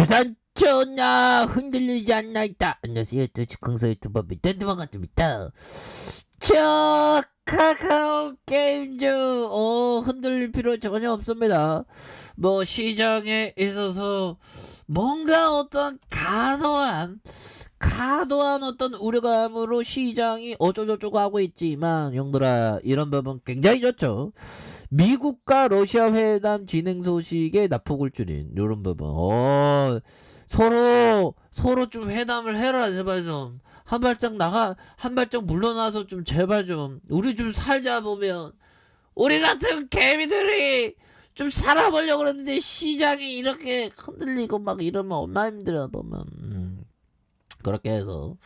주산초나 흔들리지 않나 있다. 안녕하세요. 더치콩서 유튜버 밑단드 반갑습니다. 저 카카오 게임즈 흔들릴 필요 전혀 없습니다. 뭐 시장에 있어서 뭔가 어떤 과도한 어떤 우려감으로 시장이 어쩌고저쩌고 하고 있지만 형들아, 이런 부분 굉장히 좋죠. 미국과 러시아 회담 진행 소식에 납폭을 줄인 이런 부분. 서로 좀 회담을 해라. 제발 좀 한 발짝 물러나서 좀 제발 좀 우리 좀 살자. 보면 우리 같은 개미들이 좀 살아보려고 그러는데 시장이 이렇게 흔들리고 막 이러면 얼마나 힘들어. 보면 그렇게 해서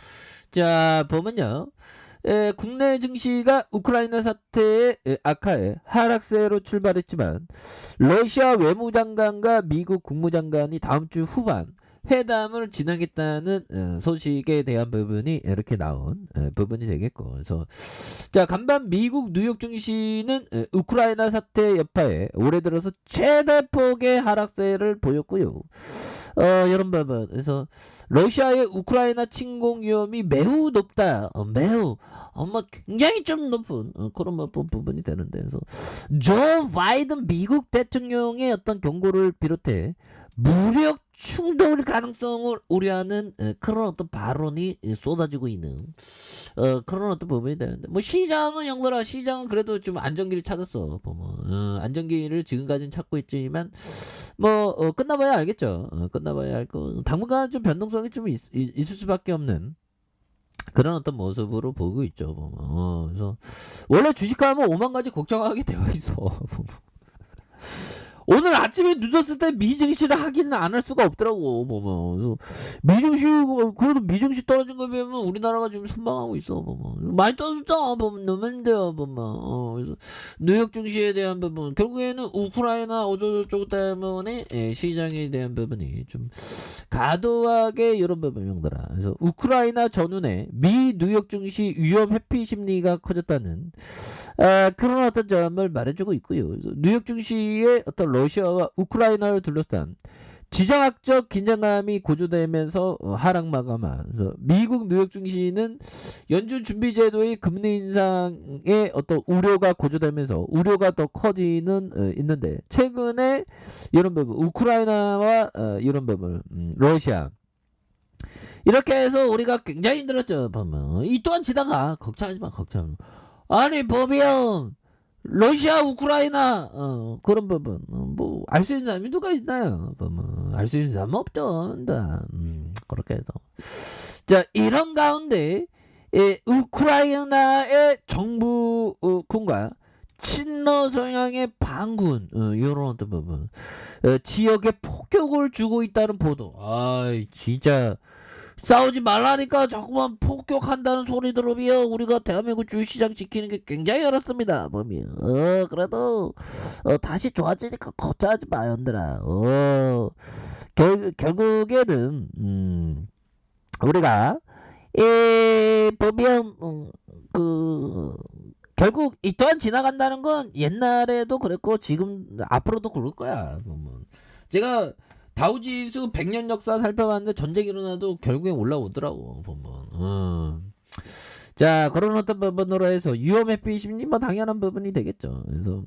자 보면요, 국내 증시가 우크라이나 사태의 악화에 하락세로 출발했지만 러시아 외무장관과 미국 국무장관이 다음 주 후반 회담을 진행했다는 소식에 대한 부분이 이렇게 나온 부분이 되겠고, 그래서 자 간반 미국 뉴욕 증시는 우크라이나 사태 여파에 올해 들어서 최대폭의 하락세를 보였고요. 이런 부분, 그래서 러시아의 우크라이나 침공 위험이 매우 높다. 뭐 굉장히 좀 높은 그런 부분이 되는데, 그래서 조 바이든 미국 대통령의 어떤 경고를 비롯해 무력 충돌 가능성을 우려하는 그런 어떤 발언이 쏟아지고 있는 그런 어떤 부분이 되는데, 뭐 시장은 영들아, 시장은 그래도 좀 안정기를 찾았어. 보면 안정기를 지금까지는 찾고 있지만 뭐 끝나봐야 알겠죠. 끝나봐야 알고 당분간 좀 변동성이 좀 있을 수밖에 없는 그런 어떤 모습으로 보고 있죠. 보면 그래서 원래 주식하면 5만 가지 걱정하게 되어 있어. 오늘 아침에 늦었을 때 미증시를 하기는 안 할 수가 없더라고. 보면 미증시, 그래도 미증시 떨어진 거 보면 우리나라가 지금 선방하고 있어. 보면 많이 떨어졌다. 보면 너무 힘들어. 보면 그래서 뉴욕 증시에 대한 부분, 결국에는 우크라이나 어쩌고저쩌고 때문에 시장에 대한 부분이 좀 과도하게 이런 부분 형들아. 그래서 우크라이나 전후에 미 뉴욕 증시 위험 회피 심리가 커졌다는 그런 어떤 점을 말해주고 있고요. 뉴욕 증시의 어떤 러시아와 우크라이나를 둘러싼 지정학적 긴장감이 고조되면서 하락 마감한 미국 뉴욕 증시는 연준 준비 제도의 금리 인상에 어떤 우려가 고조되면서 우려가 더 커지는 있는데, 최근에 이런 부분 우크라이나와 이런 부분 러시아 이렇게 해서 우리가 굉장히 힘들었죠. 보면 이 또한 지나가. 걱정하지 마. 걱정. 아니 법이형 러시아 우크라이나 그런 부분 뭐 알 수 있는 사람이 누가 있나요? 보면 알 수 있는 사람은 없죠. 그렇게 해서 자 이런 가운데 우크라이나의 정부군과 친러 성향의 반군 이런 어떤 부분 지역에 폭격을 주고 있다는 보도. 아이 진짜 싸우지 말라니까 자꾸만 폭격한다는 소리 들으면 우리가 대한민국 주식시장 지키는 게 굉장히 어렵습니다. 보면 그래도 다시 좋아지니까 걱정하지 마 형들아. 결국에는 우리가 보면 결국 이 또한 지나간다는 건 옛날에도 그랬고 지금 앞으로도 그럴 거야. 보면 제가 다우지수 100년 역사 살펴봤는데 전쟁이 일어나도 결국엔 올라오더라고. 보면 자 그런 어떤 부분으로 해서 위험 회피 심리 뭐 당연한 부분이 되겠죠. 그래서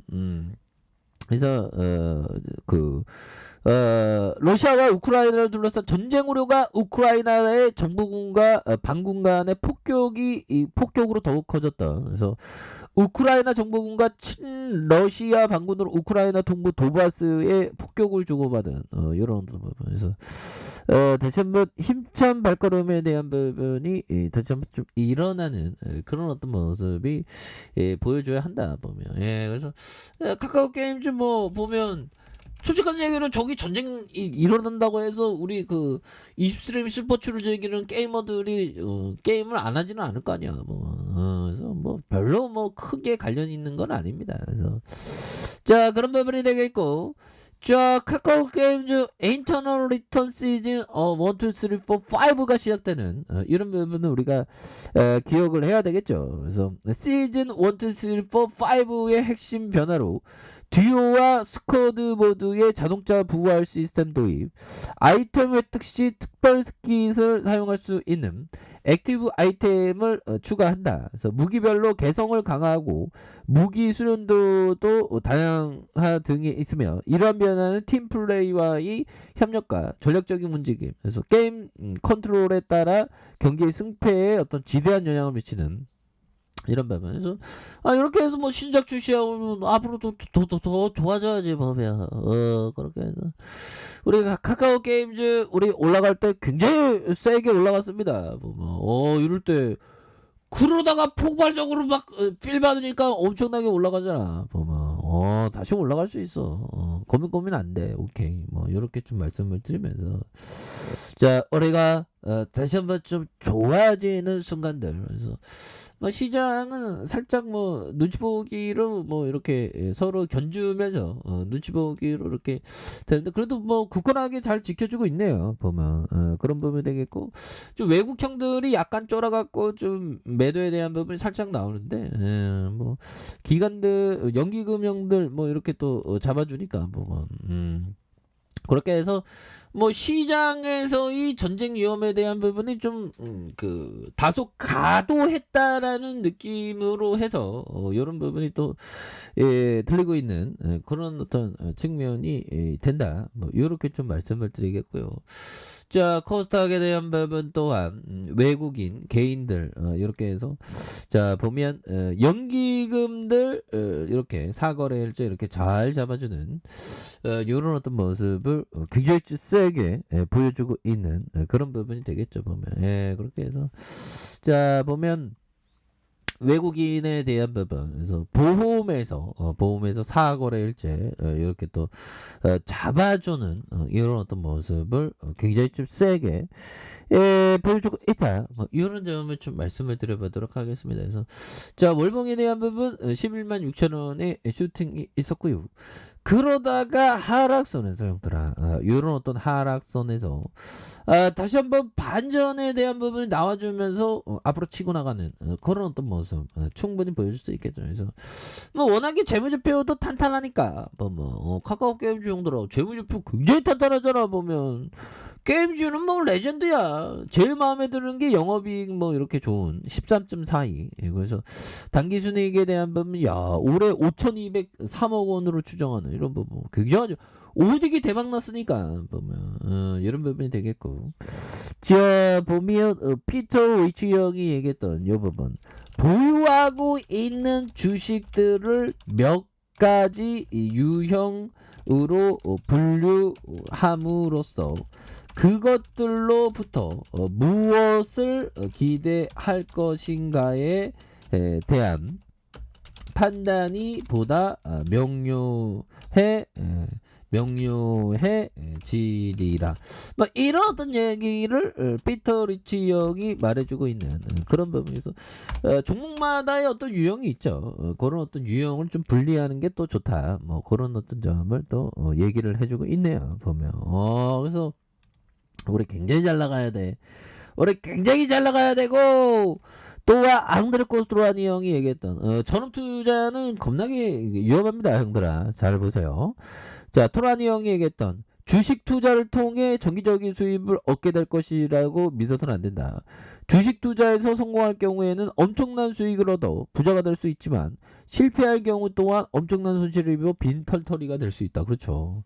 러시아와 우크라이나를 둘러싼 전쟁 우려가 우크라이나의 정부군과 반군 간의 폭격으로 더욱 커졌다. 그래서 우크라이나 정부군과 친러시아 반군으로 우크라이나 동부 도바스에 폭격을 주고받은 이런 부분. 그래서 다시 한번 힘찬 발걸음에 대한 부분이 다시 한번 좀 일어나는 그런 어떤 모습이 보여줘야 한다. 보면 그래서 카카오 게임 좀 뭐 보면 솔직한 얘기로 저기 전쟁이 일어난다고 해서 우리 그 20스트림 스포츠를 즐기는 게이머들이 게임을 안 하지는 않을 거 아니야. 그래서 뭐 별로 뭐 크게 관련이 있는 건 아닙니다. 그래서 자 그런 부분이 되겠고, 자 카카오 게임즈 인터널 리턴 시즌 1, 2, 3, 4, 5가 시작되는 이런 부분은 우리가 기억을 해야 되겠죠. 그래서 시즌 1, 2, 3, 4, 5의 핵심 변화로 듀오와 스쿼드 모드의 자동차 부활 시스템 도입, 아이템 획득 시 특별 스킷을 사용할 수 있는 액티브 아이템을 추가한다. 그래서 무기별로 개성을 강화하고 무기 수련도도 다양화 등이 있으며, 이러한 변화는 팀 플레이와의 협력과 전략적인 움직임, 그래서 게임 컨트롤에 따라 경기의 승패에 어떤 지대한 영향을 미치는 이런 부분에서 이렇게 해서 뭐 신작 출시하면 앞으로 더 좋아져야지 보면 그렇게 해서 우리 카카오 게임즈 우리 올라갈 때 굉장히 세게 올라갔습니다. 이럴 때 그러다가 폭발적으로 막 필 받으니까 엄청나게 올라가잖아. 보면 다시 올라갈 수 있어. 고민 안 돼. 오케이. 뭐 이렇게 좀 말씀을 드리면서 자 우리가 다시 한번 좀 좋아지는 순간들. 그래서 뭐 시장은 살짝 뭐 눈치 보기로 뭐 이렇게 서로 견주면서 눈치 보기로 이렇게 되는데, 그래도 뭐 굳건하게 잘 지켜주고 있네요. 보면 그런 부분이 되겠고, 좀 외국 형들이 약간 쫄아갖고 좀 매도에 대한 부분이 살짝 나오는데, 뭐 기관들 연기금 형들 뭐 이렇게 또 잡아주니까 뭐 그렇게 해서 뭐 시장에서의 전쟁 위험에 대한 부분이 좀 다소 가도했다라는 느낌으로 해서 이런 부분이 또 들리고 있는 그런 어떤 측면이 된다. 뭐 이렇게 좀 말씀을 드리겠고요. 자 코스닥에 대한 부분 또한 외국인 개인들 이렇게 해서 자 보면 연기금들 이렇게 사거래일제 이렇게 잘 잡아주는 이런 어떤 모습을 굉장히 세게 보여주고 있는 그런 부분이 되겠죠. 보면 그렇게 해서 자 보면 외국인에 대한 부분, 그래서 보험에서 사거래일제 이렇게 또 잡아주는 이런 어떤 모습을 굉장히 좀 세게 보여주고 있다. 뭐 이런 점을 좀 말씀을 드려보도록 하겠습니다. 그래서 자 월봉에 대한 부분 11만 6천 원의 슈팅이 있었고요. 그러다가 하락선에서 형들아 이런 어떤 하락선에서 다시 한번 반전에 대한 부분이 나와주면서 앞으로 치고 나가는 그런 어떤 모습 충분히 보여줄 수 있겠죠. 그래서 뭐 워낙에 재무제표도 탄탄하니까 카카오 게임즈 형들아 재무제표 굉장히 탄탄하잖아. 보면 게임즈는 뭐 레전드야. 제일 마음에 드는 게 영업이익 뭐 이렇게 좋은 13.42. 그래서 당기순이익에 대한 부분 올해 5,203억 원으로 추정하는 이런 부분 굉장하죠. 오딕이 대박 났으니까 보면 이런 부분이 되겠고, 자 보면 피터 위치 형이 얘기했던 이 부분 보유하고 있는 주식들을 몇 가지 유형으로 분류함으로써 그것들로부터 무엇을 기대할 것인가에 대한 판단이 보다 명료해지리라. 뭐 이런 어떤 얘기를 피터 리치 형이 말해주고 있는 그런 부분에서 종목마다의 어떤 유형이 있죠. 그런 어떤 유형을 좀 분리하는 게 또 좋다. 뭐 그런 어떤 점을 또 얘기를 해주고 있네요. 보면 그래서 우리 굉장히 잘 나가야 돼. 우리 굉장히 잘 나가야 되고, 또한 앙드레 코스트로아니 형이 얘기했던 전업 투자는 겁나게 위험합니다. 형들아 잘 보세요. 자 토라니 형이 얘기했던 주식 투자를 통해 정기적인 수입을 얻게 될 것이라고 믿어서는 안 된다. 주식 투자에서 성공할 경우에는 엄청난 수익을 얻어 부자가 될 수 있지만 실패할 경우 또한 엄청난 손실을 입어 빈털터리가 될 수 있다. 그렇죠.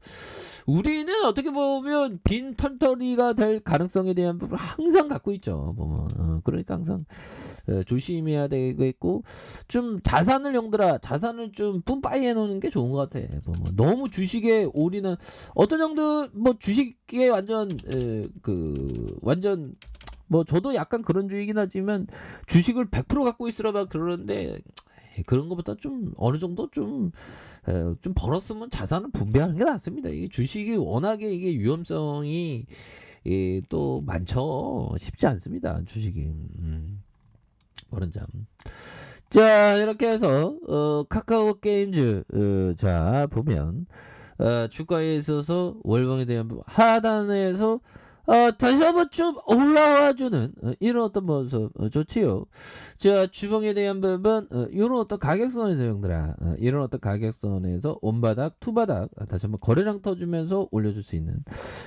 우리는 어떻게 보면 빈털터리가 될 가능성에 대한 부분을 항상 갖고 있죠. 보면 그러니까 항상 조심해야 되겠고, 좀 자산을 자산을 좀 뿜빠이 해놓는 게 좋은 것 같아. 보면 너무 주식에 올인은 어떤 형들 뭐 주식에 완전 뭐 저도 약간 그런 주의긴 하지만 주식을 100% 갖고 있으라 그러는데, 그런 것보다 좀 어느 정도 좀 벌었으면 자산을 분배하는 게 낫습니다. 이게 주식이 워낙에 이게 위험성이 또 많죠. 쉽지 않습니다. 주식이 그런 점. 자 이렇게 해서 카카오 게임즈 자 보면 주가에 있어서 월봉에 대한 부분 하단에서 다시 한번 좀 올라와주는 이런 어떤 모습 좋지요. 자, 주봉에 대한 부분 요런 어떤 가격선에서 형들아 이런 어떤 가격선에서 원바닥, 투바닥 다시 한번 거래량 터주면서 올려줄 수 있는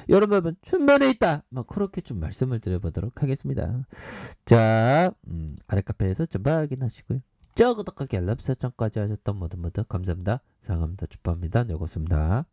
요런 부분 충분히 있다. 뭐 그렇게 좀 말씀을 드려보도록 하겠습니다. 자, 아래 카페에서 좀 확인하시고요. 저 구독하기 알람 설정까지 하셨던 모두 감사합니다. 사랑합니다. 축복합니다. 여고습니다.